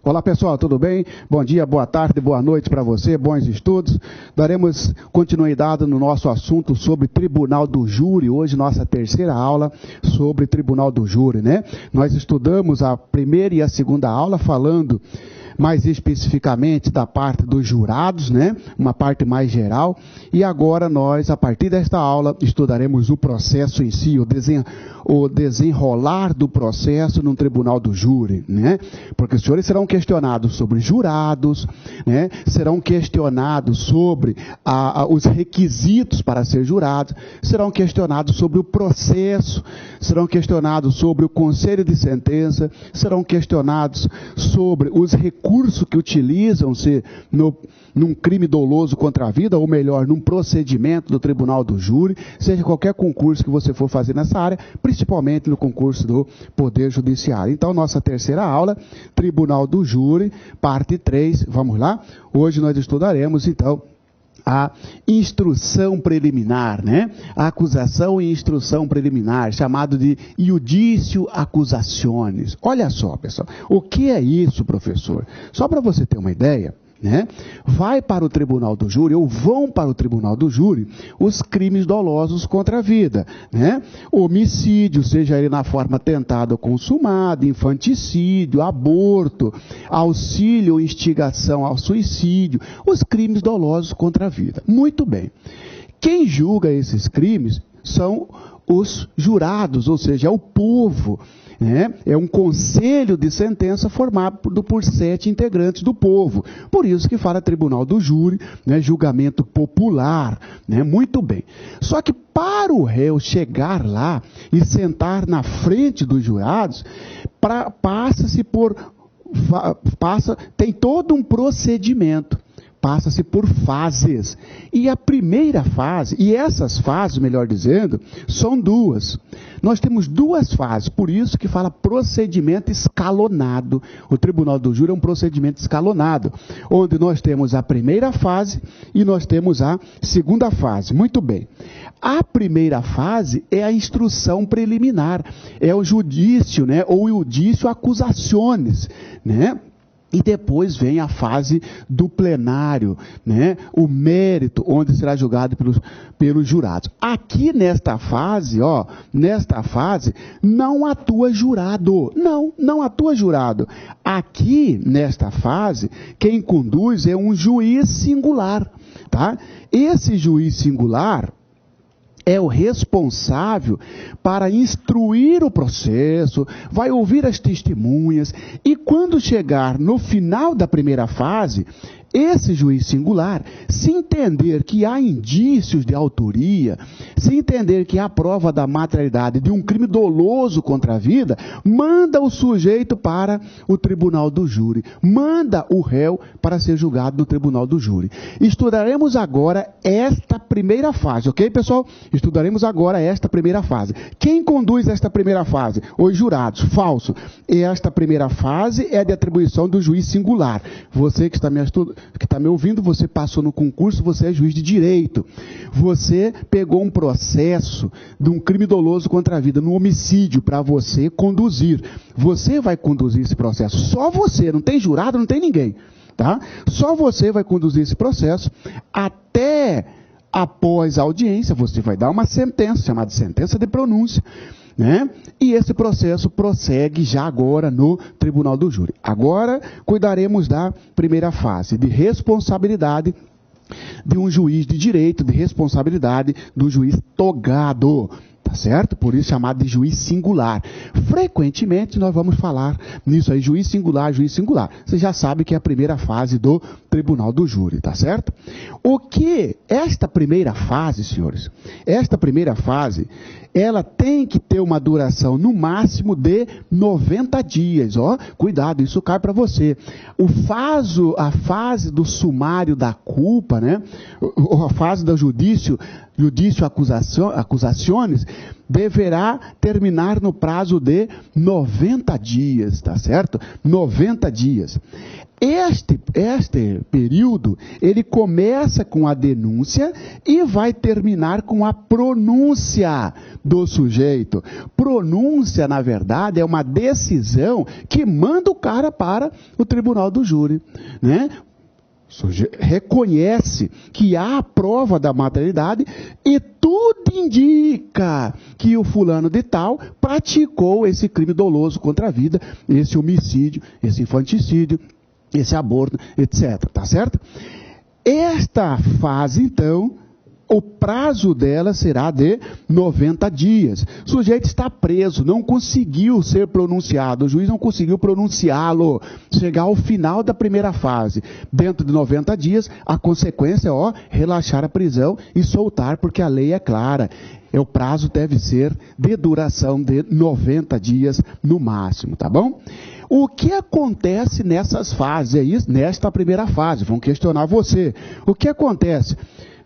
Olá pessoal, tudo bem? Bom dia, boa tarde, boa noite para você, bons estudos. Daremos continuidade no nosso assunto sobre Tribunal do Júri. Hoje nossa terceira aula sobre Tribunal do Júri, né? Nós estudamos a primeira e a segunda aula falando mais especificamente da parte dos jurados, né? Uma parte mais geral. E agora nós, a partir desta aula, estudaremos o processo em si, o desenrolar do processo no tribunal do júri, né? Porque os senhores serão questionados sobre jurados, né? Serão questionados sobre os requisitos para ser jurados, serão questionados sobre o processo, serão questionados sobre o conselho de sentença, serão questionados sobre os recursos que utilizam-se num crime doloso contra a vida, ou melhor, num procedimento do tribunal do júri, seja qualquer concurso que você for fazer nessa área, principalmente no concurso do Poder Judiciário. Então, nossa terceira aula, Tribunal do Júri, parte 3, vamos lá? Hoje nós estudaremos, então, a instrução preliminar, né? A acusação e instrução preliminar, chamado de iudício accusationis. Olha só, pessoal, o que é isso, professor? Só para você ter uma ideia, né? Vai para o tribunal do júri, ou vão para o tribunal do júri, os crimes dolosos contra a vida, né? Homicídio, seja ele na forma tentada ou consumada, infanticídio, aborto, auxílio ou instigação ao suicídio, os crimes dolosos contra a vida. Muito bem. Quem julga esses crimes são os jurados, ou seja, é o povo. É um conselho de sentença formado por 7 integrantes do povo. Por isso que fala tribunal do júri, né, julgamento popular. Né, muito bem. Só que para o réu chegar lá e sentar na frente dos jurados, tem todo um procedimento. Passa-se por fases. E a primeira fase, e essas fases, melhor dizendo, são duas. Nós temos duas fases, por isso que fala procedimento escalonado. O Tribunal do Júri é um procedimento escalonado, onde nós temos a primeira fase e nós temos a segunda fase. Muito bem. A primeira fase é a instrução preliminar, é o judício, né, ou iudício accusationis, né? E depois vem a fase do plenário, né? O mérito, onde será julgado pelos jurados. Aqui nesta fase, não atua jurado. Não atua jurado. Aqui nesta fase, quem conduz é um juiz singular, tá? Esse juiz singular é o responsável para instruir o processo, vai ouvir as testemunhas, e quando chegar no final da primeira fase, esse juiz singular, se entender que há indícios de autoria, se entender que há prova da materialidade de um crime doloso contra a vida, manda o sujeito para o tribunal do júri, manda o réu para ser julgado no tribunal do júri. Estudaremos agora esta primeira fase, ok, pessoal? Estudaremos agora esta primeira fase. Quem conduz esta primeira fase? Os jurados. Falso. Esta primeira fase é de atribuição do juiz singular. Você que está me ouvindo, você passou no concurso, você é juiz de direito. Você pegou um processo de um crime doloso contra a vida, no homicídio, para você conduzir. Você vai conduzir esse processo. Só você, não tem jurado, não tem ninguém. Tá? Só você vai conduzir esse processo até após a audiência, você vai dar uma sentença, chamada sentença de pronúncia, né? E esse processo prossegue já agora no tribunal do júri. Agora, cuidaremos da primeira fase, de responsabilidade de um juiz de direito, de responsabilidade do juiz togado. Tá certo? Por isso chamado de juiz singular. Frequentemente nós vamos falar nisso aí, juiz singular, juiz singular. Você já sabe que é a primeira fase do tribunal do júri, tá certo? O que esta primeira fase, senhores, esta primeira fase, ela tem que ter uma duração no máximo de 90 dias, ó, cuidado, isso cai para você. A fase do sumário da culpa, né? A fase do judício accusationis, deverá terminar no prazo de 90 dias, tá certo? 90 dias. Este período, ele começa com a denúncia e vai terminar com a pronúncia do sujeito. Pronúncia, na verdade, é uma decisão que manda o cara para o tribunal do júri, né? Reconhece que há a prova da materialidade e tudo indica que o fulano de tal praticou esse crime doloso contra a vida, esse homicídio, esse infanticídio, esse aborto, etc. Tá certo? Esta fase, então, o prazo dela será de 90 dias. O sujeito está preso, não conseguiu ser pronunciado, o juiz não conseguiu pronunciá-lo, chegar ao final da primeira fase. Dentro de 90 dias, a consequência é, relaxar a prisão e soltar, porque a lei é clara. O prazo deve ser de duração de 90 dias no máximo, tá bom? O que acontece nessas fases? É isso, nesta primeira fase, vão questionar você. O que acontece?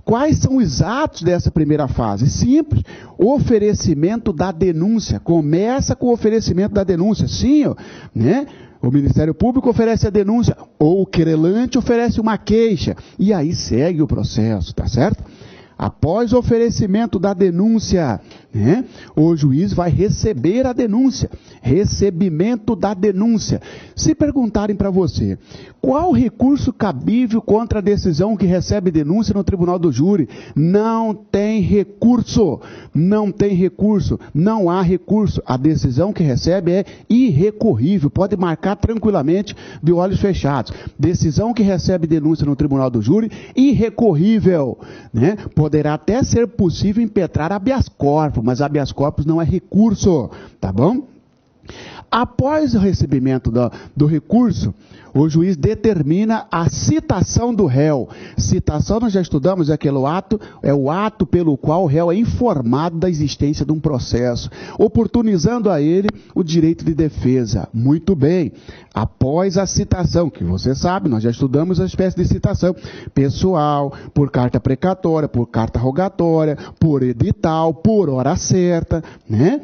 Quais são os atos dessa primeira fase? Simples, oferecimento da denúncia. Começa com o oferecimento da denúncia. Sim, né? O Ministério Público oferece a denúncia, ou o querelante oferece uma queixa. E aí segue o processo, tá certo? Após o oferecimento da denúncia, né, o juiz vai receber a denúncia. Recebimento da denúncia. Se perguntarem para você, qual recurso cabível contra a decisão que recebe denúncia no tribunal do júri? Não tem recurso. Não tem recurso. Não há recurso. A decisão que recebe é irrecorrível. Pode marcar tranquilamente de olhos fechados. Decisão que recebe denúncia no tribunal do júri, irrecorrível, né? Poderá até ser possível impetrar habeas corpus, mas habeas corpus não é recurso, tá bom? Após o recebimento do recurso, o juiz determina a citação do réu. Citação, nós já estudamos, é o ato pelo qual o réu é informado da existência de um processo, oportunizando a ele o direito de defesa. Muito bem. Após a citação, que você sabe, nós já estudamos a espécie de citação pessoal, por carta precatória, por carta rogatória, por edital, por hora certa, né?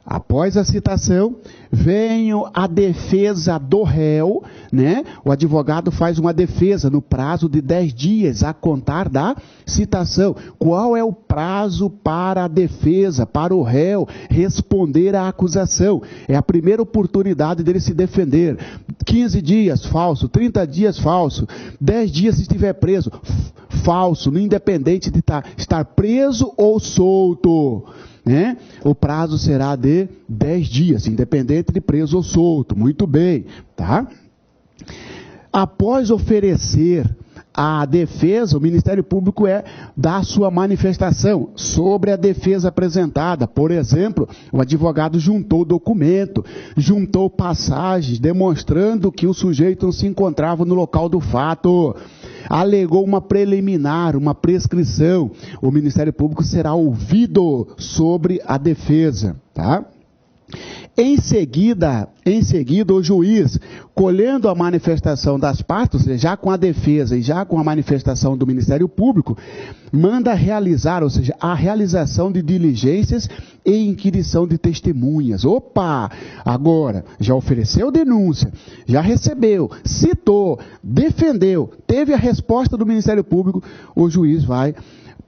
Após a citação, vem a defesa do réu, né? O advogado faz uma defesa no prazo de 10 dias a contar da citação. Qual é o prazo para a defesa, para o réu responder à acusação? É a primeira oportunidade dele se defender. 15 dias, falso. 30 dias, falso. 10 dias se estiver preso, falso, independente de estar preso ou solto. Né? O prazo será de 10 dias, independente de preso ou solto. Muito bem, tá? Após oferecer a defesa, o Ministério Público dá sua manifestação sobre a defesa apresentada. Por exemplo, o advogado juntou documento, juntou passagens, demonstrando que o sujeito não se encontrava no local do fato. Alegou uma preliminar, uma prescrição. O Ministério Público será ouvido sobre a defesa, tá? Em seguida, o juiz, colhendo a manifestação das partes, ou seja, já com a defesa e já com a manifestação do Ministério Público, manda realizar, ou seja, a realização de diligências e inquirição de testemunhas. Opa! Agora, já ofereceu denúncia, já recebeu, citou, defendeu, teve a resposta do Ministério Público, o juiz vai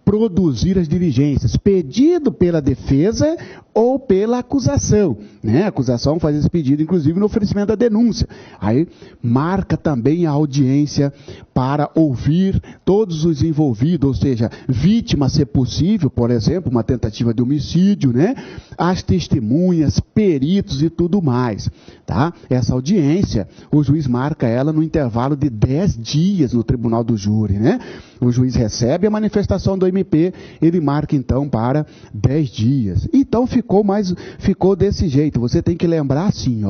produzir as diligências, pedido pela defesa ou pela acusação, né? A acusação faz esse pedido, inclusive, no oferecimento da denúncia. Aí, marca também a audiência para ouvir todos os envolvidos, ou seja, vítima, se possível, por exemplo, uma tentativa de homicídio, né? As testemunhas, peritos e tudo mais, tá? Essa audiência, o juiz marca ela no intervalo de 10 dias no tribunal do júri, né? O juiz recebe a manifestação do MP, ele marca então para 10 dias. Então ficou desse jeito. Você tem que lembrar assim,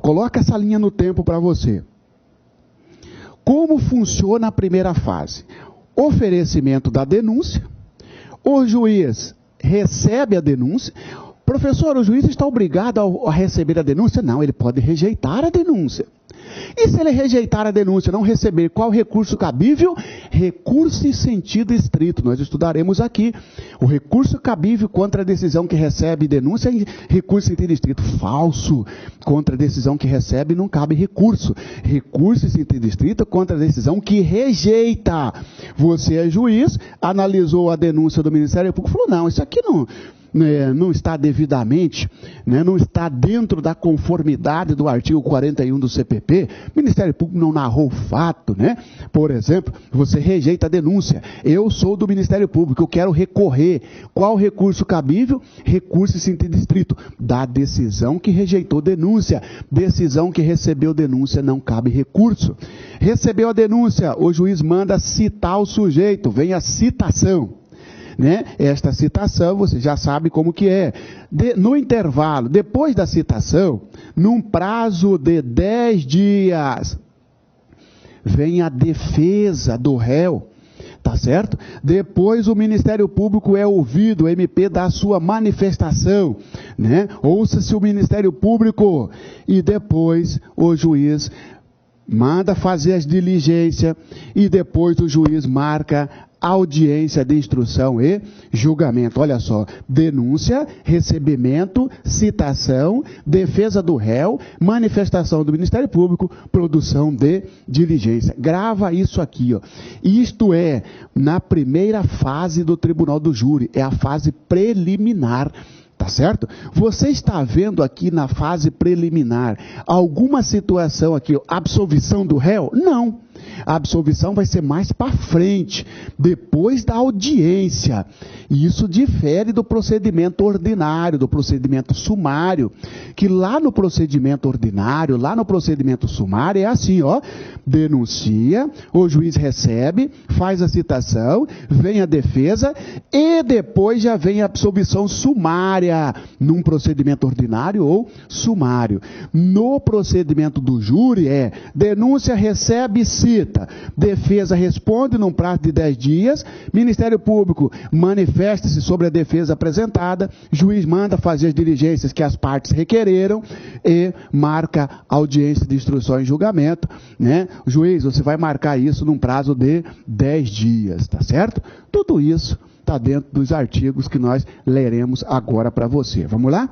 coloca essa linha no tempo para você. Como funciona a primeira fase? Oferecimento da denúncia, o juiz recebe a denúncia. Professor, o juiz está obrigado a receber a denúncia? Não, ele pode rejeitar a denúncia. E se ele rejeitar a denúncia, não receber, qual recurso cabível? Recurso em sentido estrito. Nós estudaremos aqui. O recurso cabível contra a decisão que recebe denúncia é recurso em sentido estrito. Falso. Contra a decisão que recebe não cabe recurso. Recurso em sentido estrito contra a decisão que rejeita. Você é juiz, analisou a denúncia do Ministério Público e falou, não, isso aqui não está devidamente, não está dentro da conformidade do artigo 41 do CPP, o Ministério Público não narrou o fato, Por exemplo, você rejeita a denúncia, eu sou do Ministério Público, eu quero recorrer, qual recurso cabível? Recurso em sentido estrito, da decisão que rejeitou denúncia, decisão que recebeu denúncia, não cabe recurso. Recebeu a denúncia, o juiz manda citar o sujeito, vem a citação. Esta citação, você já sabe como que é. No intervalo, depois da citação, num prazo de 10 dias, vem a defesa do réu, tá certo? Depois o Ministério Público é ouvido, o MP dá a sua manifestação, Ouça-se o Ministério Público e depois o juiz manda fazer as diligências e depois o juiz marca audiência de instrução e julgamento. Olha só, denúncia, recebimento, citação, defesa do réu, manifestação do Ministério Público, produção de diligência. Grava isso aqui, ó. Isto é, na primeira fase do Tribunal do Júri, é a fase preliminar. Tá certo? Você está vendo aqui na fase preliminar alguma situação aqui, absolvição do réu? Não. A absolvição vai ser mais para frente, depois da audiência. E isso difere do procedimento ordinário, do procedimento sumário, que lá no procedimento ordinário, lá no procedimento sumário é assim, ó, denuncia, o juiz recebe, faz a citação, vem a defesa e depois já vem a absolvição sumária, num procedimento ordinário ou sumário. No procedimento do júri é denúncia, recebe, cita, defesa responde num prazo de 10 dias, Ministério Público manifesta-se sobre a defesa apresentada, juiz manda fazer as diligências que as partes requereram e marca audiência de instrução e julgamento, Juiz, você vai marcar isso num prazo de 10 dias, tá certo? Tudo isso está dentro dos artigos que nós leremos agora para você. Vamos lá?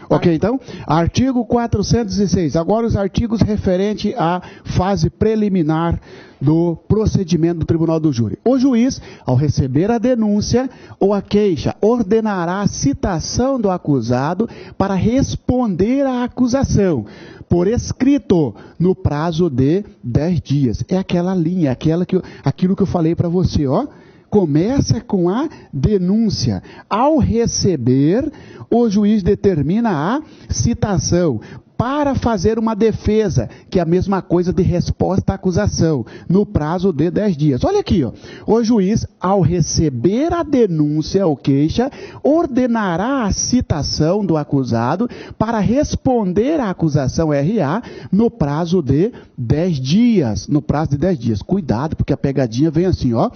Ok, então, artigo 406. Agora os artigos referentes à fase preliminar do procedimento do Tribunal do Júri. O juiz, ao receber a denúncia ou a queixa, ordenará a citação do acusado para responder à acusação, por escrito, no prazo de 10 dias. É aquela linha, aquilo que eu falei para você, ó. Começa com a denúncia. Ao receber, o juiz determina a citação para fazer uma defesa, que é a mesma coisa de resposta à acusação, no prazo de 10 dias. Olha aqui, ó. O juiz, ao receber a denúncia ou queixa, ordenará a citação do acusado para responder à acusação RA no prazo de 10 dias. No prazo de 10 dias. Cuidado, porque a pegadinha vem assim, ó.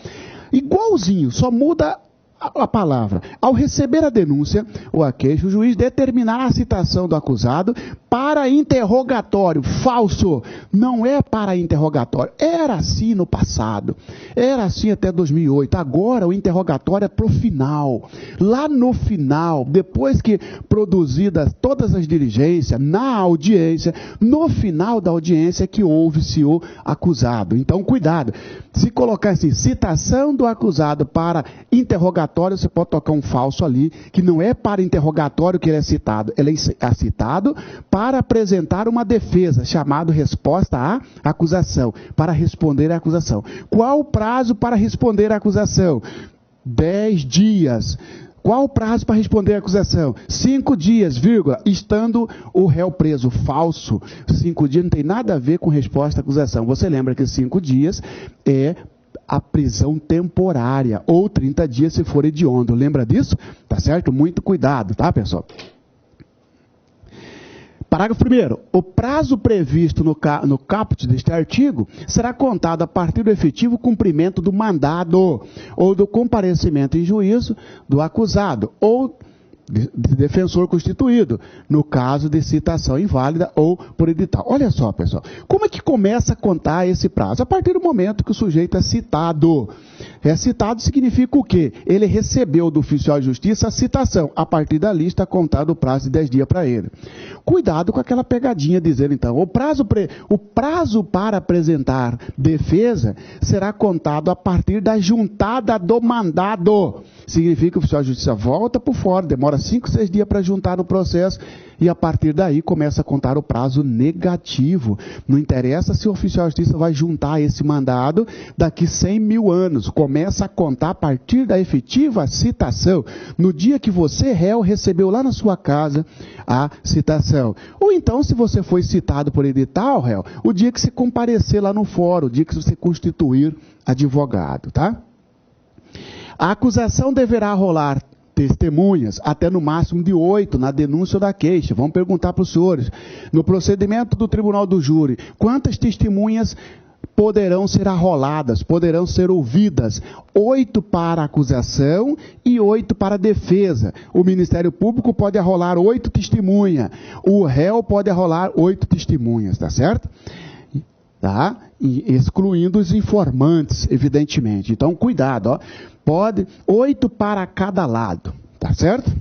Igualzinho, só muda a palavra. Ao receber a denúncia ou a queixa, o juiz determinará a citação do acusado para interrogatório. Falso! Não é para interrogatório. Era assim no passado. Era assim até 2008. Agora o interrogatório é para o final. Lá no final, depois que produzidas todas as diligências, na audiência, no final da audiência é que ouve-se o acusado. Então, cuidado. Se colocar assim, citação do acusado para interrogatório, você pode tocar um falso ali, que não é para interrogatório que ele é citado. Ele é citado para apresentar uma defesa, chamado resposta à acusação, para responder à acusação. Qual o prazo para responder à acusação? 10 dias. Qual o prazo para responder à acusação? 5 dias, vírgula, estando o réu preso. Falso. 5 dias não tem nada a ver com resposta à acusação. Você lembra que 5 dias é a prisão temporária, ou 30 dias se for hediondo. Lembra disso? Tá certo? Muito cuidado, tá, pessoal? Parágrafo 1º. O prazo previsto no caput deste artigo será contado a partir do efetivo cumprimento do mandado ou do comparecimento em juízo do acusado ou de defensor constituído, no caso de citação inválida ou por edital. Olha só, pessoal, como é que começa a contar esse prazo? A partir do momento que o sujeito é citado. É citado significa o quê? Ele recebeu do oficial de justiça a citação. A partir dali está contado o prazo de 10 dias para ele. Cuidado com aquela pegadinha dizendo, então, o prazo para apresentar defesa será contado a partir da juntada do mandado. Significa que o oficial de justiça volta por fora, demora 5, 6 dias para juntar no processo e a partir daí começa a contar o prazo negativo. Não interessa se o oficial de justiça vai juntar esse mandado daqui 100 mil anos. Começa a contar a partir da efetiva citação, no dia que você, réu, recebeu lá na sua casa a citação. Ou então, se você foi citado por edital, réu, o dia que você comparecer lá no fórum, o dia que você constituir advogado, tá? A acusação deverá rolar testemunhas, até no máximo de 8, na denúncia ou da queixa. Vamos perguntar para os senhores. No procedimento do tribunal do júri, quantas testemunhas poderão ser arroladas, poderão ser ouvidas? 8 para a acusação e 8 para a defesa. O Ministério Público pode arrolar 8 testemunhas. O réu pode arrolar 8 testemunhas, tá certo? Tá? E excluindo os informantes, evidentemente. Então, cuidado, ó. Pode 8 para cada lado, tá certo?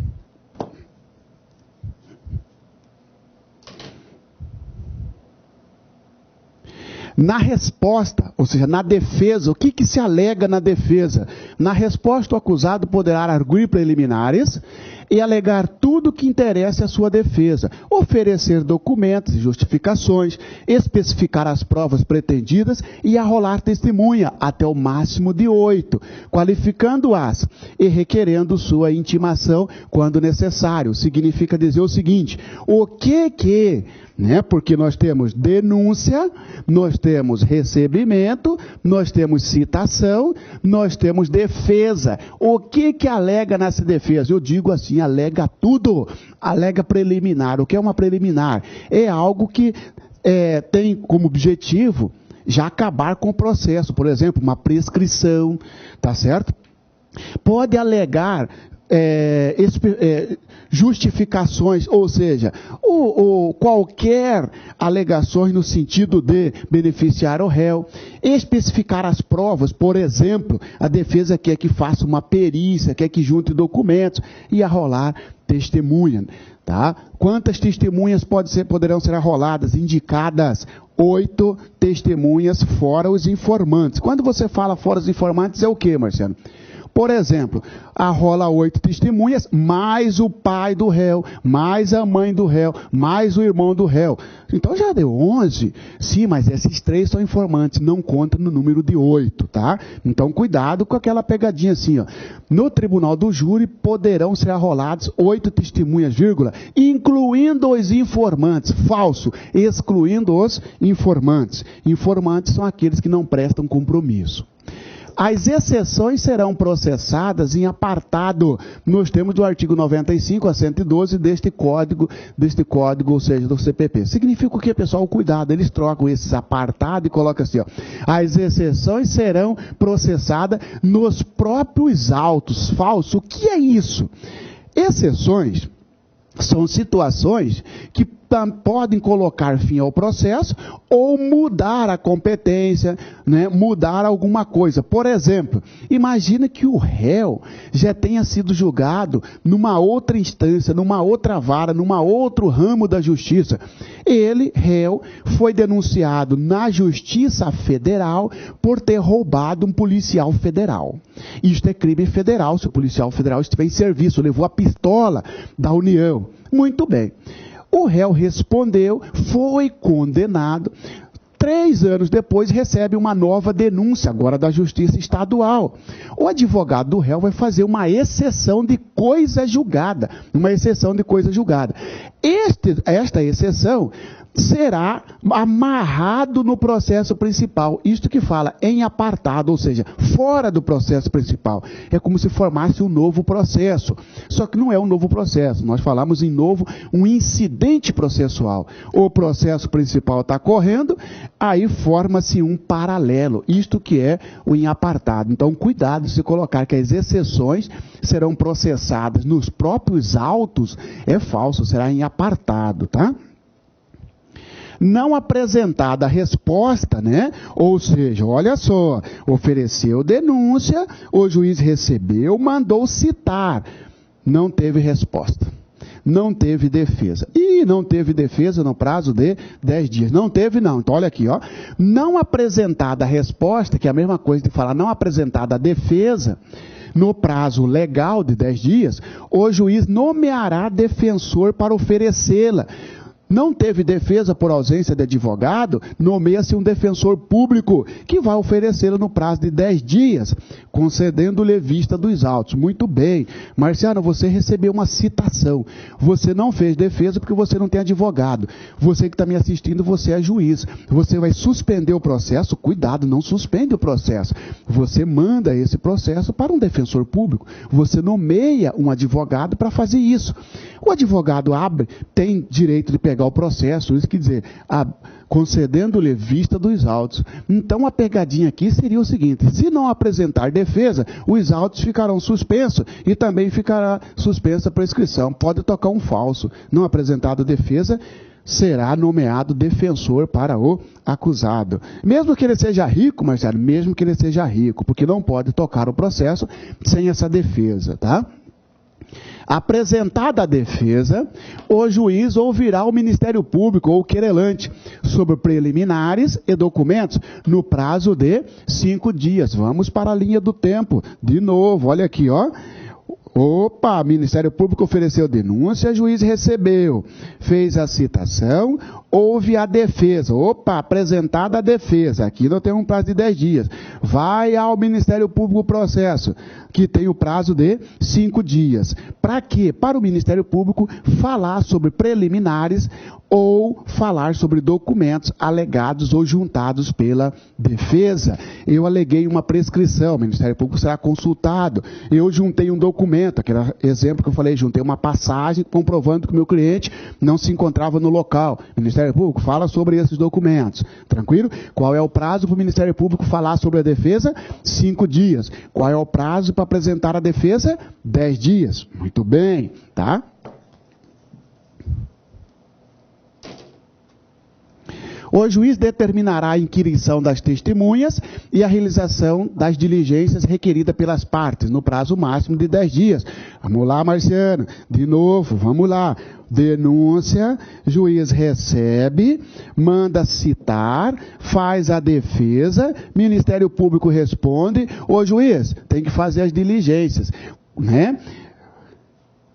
Na resposta, ou seja, na defesa, o que se alega na defesa? Na resposta, o acusado poderá arguir preliminares e alegar tudo que interesse à sua defesa, oferecer documentos e justificações, especificar as provas pretendidas e arrolar testemunha, até o máximo de 8, qualificando-as e requerendo sua intimação quando necessário. Significa dizer o seguinte, porque nós temos denúncia, nós temos recebimento, nós temos citação, nós temos defesa. O que alega nessa defesa? Eu digo assim, alega tudo, alega preliminar. O que é uma preliminar? É algo que tem como objetivo já acabar com o processo. Por exemplo, uma prescrição, tá certo? Pode alegar justificações, ou seja, qualquer alegações no sentido de beneficiar o réu, especificar as provas, por exemplo, a defesa quer que faça uma perícia, quer que junte documentos e arrolar testemunha, tá? Quantas testemunhas poderão ser arroladas? Indicadas 8 testemunhas fora os informantes. Quando você fala fora os informantes é o quê, Marciano? Por exemplo, arrola 8 testemunhas, mais o pai do réu, mais a mãe do réu, mais o irmão do réu. Então já deu 11? Sim, mas esses 3 são informantes, não conta no número de 8, tá? Então cuidado com aquela pegadinha assim, ó. No tribunal do júri poderão ser arrolados 8 testemunhas, vírgula, incluindo os informantes. Falso, excluindo os informantes. Informantes são aqueles que não prestam compromisso. As exceções serão processadas em apartado, nos termos do artigo 95 a 112 deste código, ou seja, do CPP. Significa o que, pessoal? Cuidado, eles trocam esses apartados e colocam assim, ó. As exceções serão processadas nos próprios autos. Falso, o que é isso? Exceções são situações que podem colocar fim ao processo ou mudar a competência, né? Mudar alguma coisa. Por exemplo, imagina que o réu já tenha sido julgado numa outra instância, numa outra vara, numa outro ramo da justiça. Ele, réu, foi denunciado na Justiça Federal por ter roubado um policial federal. Isto é crime federal, se o policial federal estiver em serviço, levou a pistola da União. Muito bem. O réu respondeu, foi condenado. 3 anos depois recebe uma nova denúncia, agora da Justiça Estadual. O advogado do réu vai fazer uma exceção de coisa julgada. Uma exceção de coisa julgada. Esta exceção será amarrado no processo principal. Isto que fala em apartado, ou seja, fora do processo principal. É como se formasse um novo processo. Só que não é um novo processo. Nós falamos em novo, um incidente processual. O processo principal está correndo, aí forma-se um paralelo. Isto que é o em apartado. Então, cuidado se colocar que as exceções serão processadas nos próprios autos. É falso, será em apartado, tá? Não apresentada a resposta, né? Ou seja, olha só, ofereceu denúncia, o juiz recebeu, mandou citar, não teve resposta, não teve defesa. E não teve defesa no prazo de 10 dias. Não teve não, então olha aqui, ó. Não apresentada a resposta, que é a mesma coisa de falar não apresentada a defesa, no prazo legal de 10 dias, o juiz nomeará defensor para oferecê-la. Não teve defesa por ausência de advogado, nomeia-se um defensor público que vai oferecê-lo no prazo de 10 dias, concedendo-lhe vista dos autos. Muito bem. Marciano, você recebeu uma citação. Você não fez defesa porque você não tem advogado. Você que está me assistindo, você é juiz. Você vai suspender o processo. Cuidado, não suspende o processo. Você manda esse processo para um defensor público. Você nomeia um advogado para fazer isso. O advogado tem direito de pegar o processo, isso quer dizer, concedendo-lhe vista dos autos. Então a pegadinha aqui seria o seguinte: se não apresentar defesa, os autos ficarão suspensos e também ficará suspensa a prescrição. Pode tocar um falso. Não apresentado defesa, será nomeado defensor para o acusado. Mesmo que ele seja rico, Marcelo, mesmo que ele seja rico, porque não pode tocar o processo sem essa defesa, tá? Apresentada a defesa, o juiz ouvirá o Ministério Público ou o querelante sobre preliminares e documentos no prazo de 5 dias. Vamos para a linha do tempo. De novo, olha aqui, ó. Opa, Ministério Público ofereceu denúncia, juiz recebeu, fez a citação, houve a defesa. Opa, apresentada a defesa. Aqui nós temos um prazo de 10 dias. Vai ao Ministério Público o processo, que tem o prazo de 5 dias. Para quê? Para o Ministério Público falar sobre preliminares ou falar sobre documentos alegados ou juntados pela defesa. Eu aleguei uma prescrição, o Ministério Público será consultado. Eu juntei um documento, aquele exemplo que eu falei, juntei uma passagem comprovando que o meu cliente não se encontrava no local. O Ministério Público fala sobre esses documentos. Tranquilo? Qual é o prazo para o Ministério Público falar sobre a defesa? 5 dias. Qual é o prazo para apresentar a defesa? 10 dias. Muito bem, tá? O juiz determinará a inquirição das testemunhas e a realização das diligências requeridas pelas partes, no prazo máximo de 10 dias. Vamos lá, Marciano. De novo, vamos lá. Denúncia, juiz recebe, manda citar, faz a defesa, Ministério Público responde, o juiz tem que fazer as diligências, né?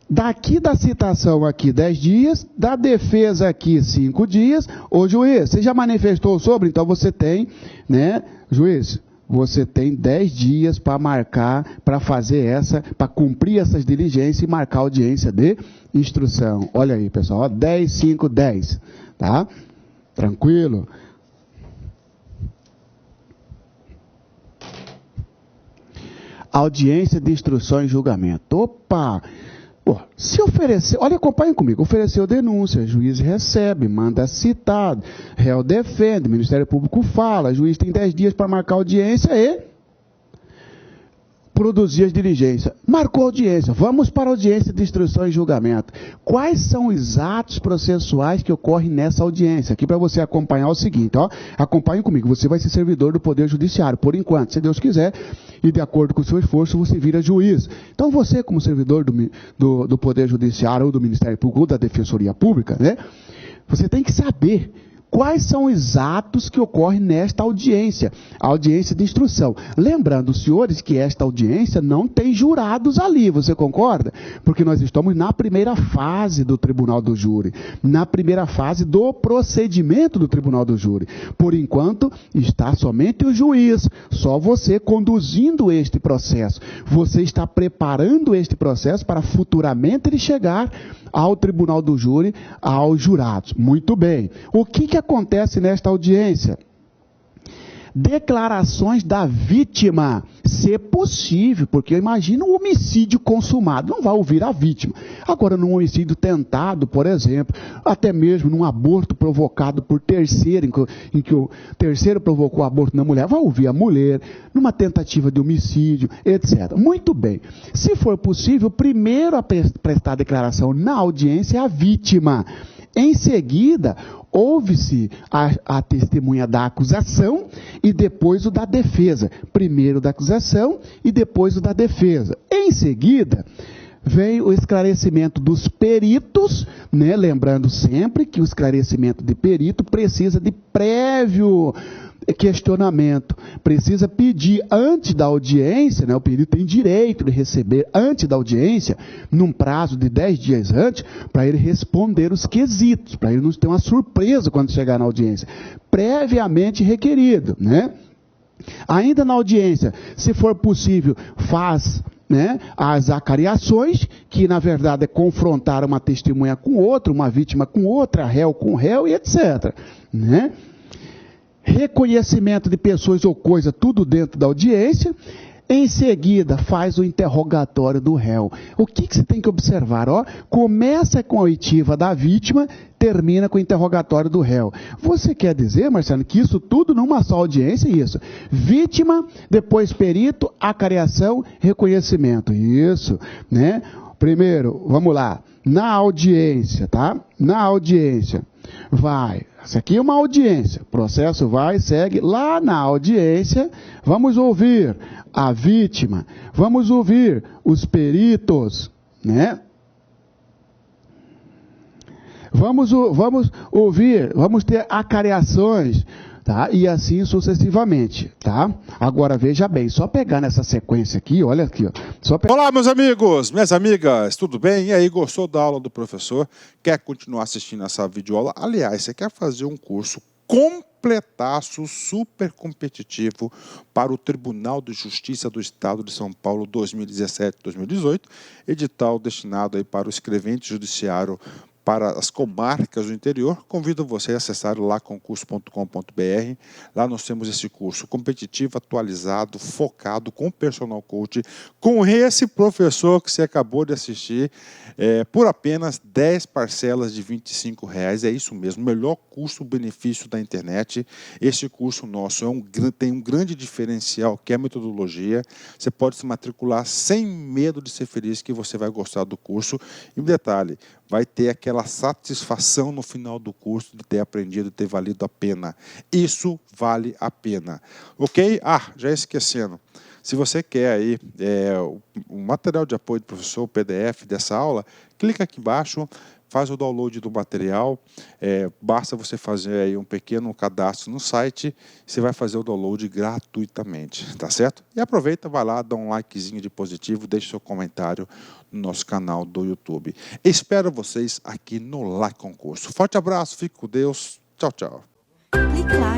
Daqui da citação aqui 10 dias, da defesa aqui 5 dias, ô juiz, você já manifestou sobre, então você tem, né, juiz, você tem 10 dias para marcar, para fazer para cumprir essas diligências e marcar a audiência de instrução. Olha aí, pessoal, ó, 10, 5, 10, tá? Tranquilo? Audiência de instrução e julgamento. Opa! Pô, se oferecer, olha, acompanhem comigo, ofereceu denúncia, juiz recebe, manda citar, réu defende, Ministério Público fala, juiz tem 10 dias para marcar audiência e produzir as diligências. Marcou audiência, vamos para a audiência de instrução e julgamento. Quais são os atos processuais que ocorrem nessa audiência? Aqui para você acompanhar o seguinte, ó, acompanhe comigo, você vai ser servidor do Poder Judiciário, por enquanto, se Deus quiser, e de acordo com o seu esforço, você vira juiz. Então você, como servidor do Poder Judiciário, ou do Ministério Público, ou da Defensoria Pública, né, você tem que saber Quais são os atos que ocorrem nesta audiência? A audiência de instrução. Lembrando, senhores, que esta audiência não tem jurados ali, você concorda? Porque nós estamos na primeira fase do tribunal do júri, na primeira fase do procedimento do tribunal do júri. Por enquanto, está somente o juiz, só você conduzindo este processo. Você está preparando este processo para futuramente ele chegar ao tribunal do júri, aos jurados. Muito bem. O que acontece nesta audiência? Declarações da vítima, se possível, porque eu imagino um homicídio consumado, não vai ouvir a vítima. Agora, num homicídio tentado, por exemplo, até mesmo num aborto provocado por terceiro, em que o terceiro provocou o aborto na mulher, vai ouvir a mulher, numa tentativa de homicídio, etc. Muito bem. Se for possível, primeiro a prestar declaração na audiência é a vítima. Em seguida, ouve-se a testemunha da acusação e depois o da defesa. Primeiro da acusação e depois o da defesa. Em seguida, vem o esclarecimento dos peritos, né? Lembrando sempre que o esclarecimento de perito precisa de prévio questionamento, precisa pedir antes da audiência, né? O perito tem direito de receber antes da audiência, num prazo de 10 dias antes, para ele responder os quesitos, para ele não ter uma surpresa quando chegar na audiência, previamente requerido, né? Ainda na audiência, se for possível, faz, né, as acariações, que na verdade é confrontar uma testemunha com outra, uma vítima com outra, réu com réu e etc, né? Reconhecimento de pessoas ou coisa, tudo dentro da audiência. Em seguida, faz o interrogatório do réu. O que você tem que observar? Ó, começa com a oitiva da vítima, termina com o interrogatório do réu. Você quer dizer, Marcelo, que isso tudo numa só audiência? Isso. Vítima, depois perito, acariação, reconhecimento. Isso, né? Primeiro, vamos lá. Na audiência, tá? Na audiência, vai... Essa aqui é uma audiência, o processo vai e segue lá na audiência, vamos ouvir a vítima, vamos ouvir os peritos, né? Vamos ouvir, vamos ter acariações, tá? E assim sucessivamente, tá? Agora veja bem, só pegar nessa sequência aqui, olha aqui, ó. Olá, meus amigos, minhas amigas, tudo bem? E aí, gostou da aula do professor? Quer continuar assistindo essa videoaula? Aliás, você quer fazer um curso completaço, super competitivo para o Tribunal de Justiça do Estado de São Paulo 2017-2018, edital destinado aí para o escrevente judiciário para as comarcas do interior. Convido você a acessar o laconcurso.com.br. Lá nós temos esse curso competitivo, atualizado, focado, com personal coach, com esse professor que você acabou de assistir, por apenas 10 parcelas de R$ 25,00. É isso mesmo, melhor custo-benefício da internet. Esse curso nosso tem um grande diferencial, que é a metodologia. Você pode se matricular sem medo de ser feliz, que você vai gostar do curso. E um detalhe, vai ter aquela satisfação no final do curso de ter aprendido, de ter valido a pena. Isso vale a pena. Ok? Já esquecendo. Se você quer aí o material de apoio do professor, o PDF dessa aula, clica aqui embaixo, faz o download do material, basta você fazer aí um pequeno cadastro no site, você vai fazer o download gratuitamente, tá certo? E aproveita, vai lá, dá um likezinho de positivo, deixe seu comentário no nosso canal do YouTube. Espero vocês aqui no Like Concurso. Forte abraço, fique com Deus, tchau, tchau. Clique lá.